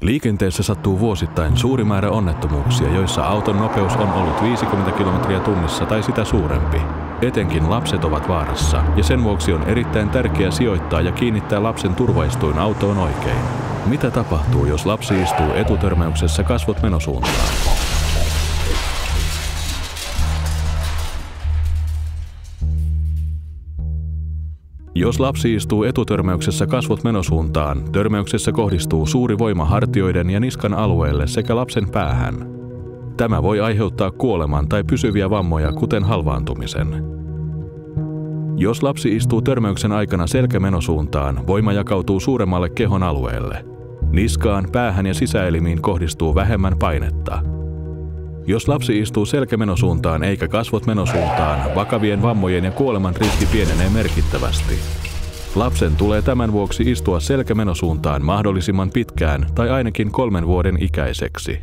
Liikenteessä sattuu vuosittain suuri määrä onnettomuuksia, joissa auton nopeus on ollut 50 kilometriä tunnissa tai sitä suurempi. Etenkin lapset ovat vaarassa, ja sen vuoksi on erittäin tärkeää sijoittaa ja kiinnittää lapsen turvaistuin autoon oikein. Mitä tapahtuu, jos lapsi istuu etutörmäyksessä kasvot menosuuntaan? Jos lapsi istuu etutörmäyksessä kasvot menosuuntaan, törmäyksessä kohdistuu suuri voima hartioiden ja niskan alueelle sekä lapsen päähän. Tämä voi aiheuttaa kuoleman tai pysyviä vammoja, kuten halvaantumisen. Jos lapsi istuu törmäyksen aikana selkämenosuuntaan, voima jakautuu suuremmalle kehon alueelle. Niskaan, päähän ja sisäelimiin kohdistuu vähemmän painetta. Jos lapsi istuu selkämenosuuntaan eikä kasvot menosuuntaan, vakavien vammojen ja kuoleman riski pienenee merkittävästi. Lapsen tulee tämän vuoksi istua selkämenosuuntaan mahdollisimman pitkään tai ainakin 3 vuoden ikäiseksi.